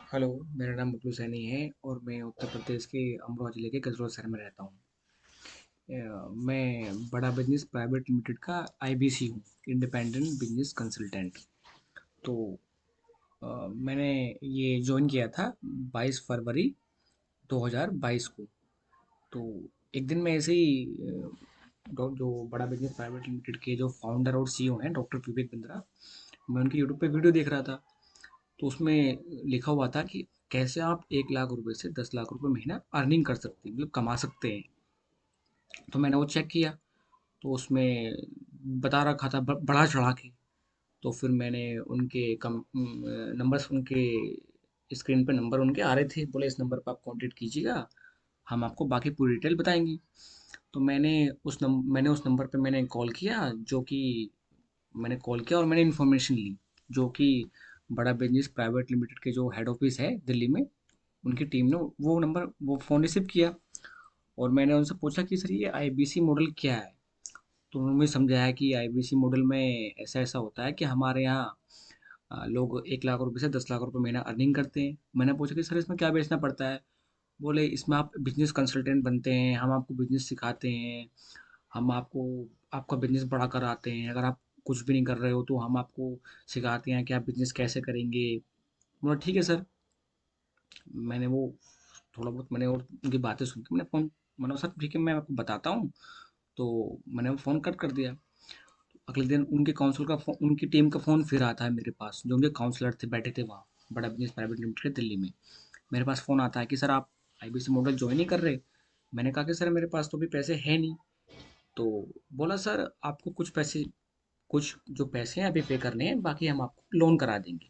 Hello, मेरा नाम मुकलू सैनी है और मैं उत्तर प्रदेश के अमरोहा जिले के गजरोल शहर में रहता हूँ। मैं बड़ा बिजनेस प्राइवेट लिमिटेड का आईबीसी हूँ, इंडिपेंडेंट बिजनेस कंसल्टेंट। तो मैंने ये ज्वाइन किया था 22 फरवरी 2022 को। तो एक दिन मैं ऐसे ही जो बड़ा बिजनेस प्राइवेट लिमिटेड के जो फाउंडर और सीईओ हैं डॉक्टर विवेक बिंद्रा, मैं उनकी यूट्यूब पे वीडियो देख रहा था। तो उसमें लिखा हुआ था कि कैसे आप 1 लाख रुपए से 10 लाख रुपए महीना अर्निंग कर सकते हैं, मतलब कमा सकते हैं। तो मैंने वो चेक किया, तो उसमें बता रखा था बढ़ा चढ़ा के। तो फिर मैंने उनके कम नंबर्स, उनके स्क्रीन पे नंबर उनके आ रहे थे, बोले इस नंबर पर आप कांटेक्ट कीजिएगा, हम आपको बाकी पूरी डिटेल बताएंगे। तो मैंने उस नंबर पे मैंने कॉल किया, जो कि मैंने कॉल किया और मैंने इन्फॉर्मेशन ली, जो कि बड़ा बिजनेस प्राइवेट लिमिटेड के जो हेड ऑफिस है दिल्ली में, उनकी टीम ने वो फ़ोन रिसीव किया। और मैंने उनसे पूछा कि सर ये आईबीसी मॉडल क्या है। तो उन्होंने मुझे समझाया कि आईबीसी मॉडल में ऐसा ऐसा होता है कि हमारे यहाँ लोग 1 लाख रुपए से 10 लाख रुपए महीना अर्निंग करते हैं। मैंने पूछा कि सर इसमें क्या बेचना पड़ता है। बोले इसमें आप बिजनेस कंसल्टेंट बनते हैं, हम आपको बिजनेस सिखाते हैं, हम आपको आपका बिजनेस बढ़ा कर आते हैं। अगर आप कुछ भी नहीं कर रहे हो तो हम आपको सिखाते हैं कि आप बिजनेस कैसे करेंगे। बोला ठीक है सर। मैंने वो थोड़ा बहुत मैंने और उनकी बातें सुन के मैंने कहा, सर ठीक है मैं आपको बताता हूँ। तो मैंने वो फ़ोन कट कर दिया। अगले दिन उनकी टीम का फ़ोन फिर आता है मेरे पास, जो उनके काउंसलर थे बैठे थे वहाँ, बड़ा बिजनेस प्राइवेट लिमिटेड के दिल्ली में। मेरे पास फ़ोन आता है कि सर आप आईबीसी मॉडल ज्वाइन नहीं कर रहे। मैंने कहा कि सर मेरे पास तो अभी पैसे है नहीं। तो बोला सर आपको कुछ जो पैसे हैं अभी पे करने हैं, बाकी हम आपको लोन करा देंगे।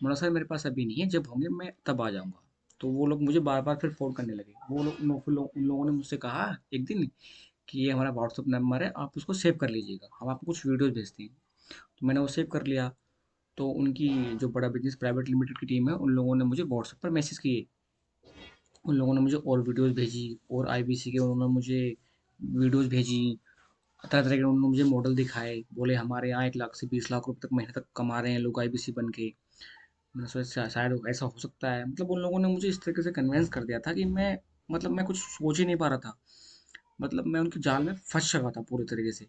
बोला सर मेरे पास अभी नहीं है, जब होंगे मैं तब आ जाऊँगा। तो वो लोग मुझे बार-बार फिर फ़ोन करने लगे। वो लोग नो फिर लोग उन लोगों ने मुझसे कहा एक दिन कि ये हमारा व्हाट्सएप नंबर है, आप उसको सेव कर लीजिएगा, हम आपको कुछ वीडियोज़ भेजते हैं। तो मैंने वो सेव कर लिया। तो उनकी जो बड़ा बिज़नेस प्राइवेट लिमिटेड की टीम है, उन लोगों ने मुझे व्हाट्सएप पर मैसेज किए। उन लोगों ने मुझे और वीडियोज़ भेजी, और आईबीसी के उन्होंने मुझे वीडियोज़ भेजी। तरह-तरह के उन्होंने मुझे मॉडल दिखाए। बोले हमारे यहाँ 1 लाख से 20 लाख रुपए तक महीने तक कमा रहे हैं लोग आईबीसी बन के। मैंने सोचा शायद ऐसा हो सकता है। मतलब उन लोगों ने मुझे इस तरीके से कन्विंस कर दिया था कि मैं कुछ सोच ही नहीं पा रहा था। मतलब मैं उनके जाल में फँस चुका था पूरी तरीके से।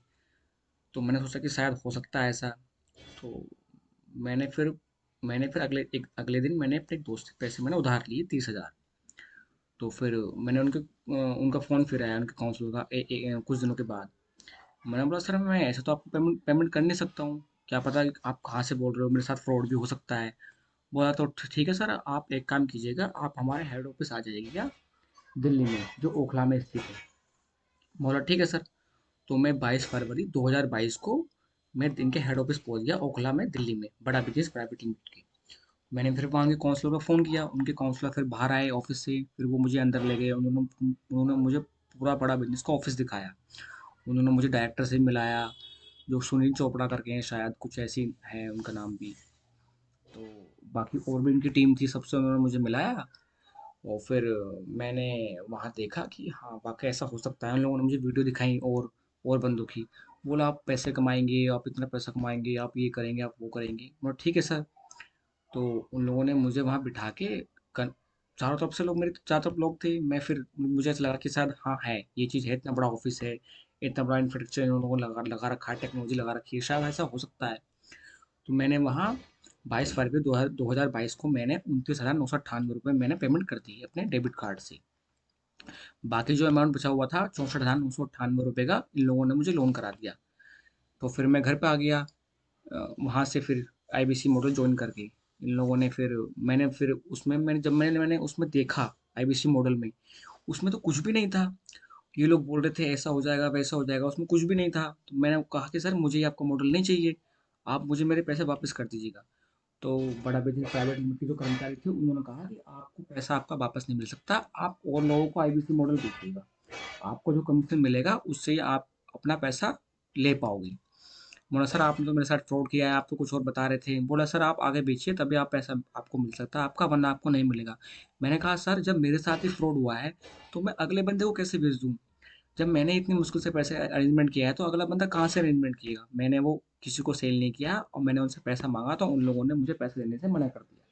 तो मैंने सोचा कि शायद हो सकता है ऐसा। तो मैंने फिर अगले दिन मैंने अपने एक दोस्त से पैसे मैंने उधार लिए 30,000। तो फिर मैंने उनका फ़ोन फिर आया उनके काउंसलर का कुछ दिनों के बाद। मैंने बोला सर मैं ऐसे तो आपको पेमेंट पेमेंट कर नहीं सकता हूँ। क्या पता आप कहाँ से बोल रहे हो, मेरे साथ फ्रॉड भी हो सकता है। बोला तो ठीक है सर, आप एक काम कीजिएगा, आप हमारे हेड ऑफिस आ जाइएगा दिल्ली में, जो ओखला में स्थित है। बोला ठीक है सर। तो मैं 22 फरवरी 2022 को मैं इनके हेड ऑफिस पहुंच गया ओखला में दिल्ली में, बड़ा बिजनेस प्राइवेट लिमिटेड के। मैंने फिर वहाँ के काउंसलर को फ़ोन किया, उनके काउंसलर फिर बाहर आए ऑफिस से, फिर वो मुझे अंदर ले गए। उन्होंने मुझे पूरा बड़ा बिजनेस का ऑफिस दिखाया। उन्होंने मुझे डायरेक्टर से मिलाया, जो सुनील चोपड़ा करके हैं, शायद कुछ ऐसी है उनका नाम भी। तो बाकी और भी उनकी टीम थी, सबसे उन्होंने मुझे मिलाया। और फिर मैंने वहाँ देखा कि हाँ वाकई ऐसा हो सकता है। उन लोगों ने मुझे वीडियो दिखाई और बंदों की। बोला आप पैसे कमाएंगे, आप इतना पैसा कमाएंगे, आप ये करेंगे, आप वो करेंगे। मैं ठीक है सर। तो उन लोगों ने मुझे वहाँ बिठा के कन चारों तरफ से लोग, मेरे चारों तरफ लोग थे। मैं फिर मुझे ऐसा लगा कि शायद हाँ है, ये चीज़ है, इतना बड़ा ऑफिस है, इतना बड़ा इंफ्रास्ट्रक्चर इन लोगों ने लगा लगा रखा है, टेक्नोलॉजी लगा रखी है, शायद ऐसा हो सकता है। तो मैंने वहाँ 22 फरवरी 2022 को मैंने 29,998 रुपये मैंने पेमेंट कर दी अपने डेबिट कार्ड से। बाकी जो अमाउंट बचा हुआ था 64,998 रुपये का, इन लोगों ने मुझे लोन करा दिया। तो फिर मैं घर पे आ गया। वहाँ से फिर आईबीसी मॉडल ज्वाइन करके इन लोगों ने फिर मैंने फिर उसमें मैंने जब मैंने उसमें देखा आईबीसी मॉडल में, उसमें तो कुछ भी नहीं था। ये लोग बोल रहे थे ऐसा हो जाएगा वैसा हो जाएगा, उसमें कुछ भी नहीं था। तो मैंने कहा कि सर मुझे ये आपका मॉडल नहीं चाहिए, आप मुझे मेरे पैसे वापस कर दीजिएगा। तो बड़ा बिजनेस प्राइवेट लिमिटेड के जो कर्मचारी थे उन्होंने कहा कि आपको पैसा आपका वापस नहीं मिल सकता, आप और लोगों को आईबीसी मॉडल बेचिएगा, आपको जो कमीशन मिलेगा उससे ही आप अपना पैसा ले पाओगे। बोला सर आपने तो मेरे साथ फ्रॉड किया है, आप तो कुछ और बता रहे थे। बोला सर आप आगे बेचिए तभी आप पैसा आपको मिल सकता है आपका, वरना आपको नहीं मिलेगा। मैंने कहा सर जब मेरे साथ ही फ्रॉड हुआ है तो मैं अगले बंदे को कैसे भेज दूँ। जब मैंने इतनी मुश्किल से पैसे अरेंजमेंट किया है तो अगला बंदा कहाँ से अरेंजमेंट किएगा। मैंने वो किसी को सेल नहीं किया और मैंने उनसे पैसा मांगा तो उन लोगों ने मुझे पैसे देने से मना कर दिया।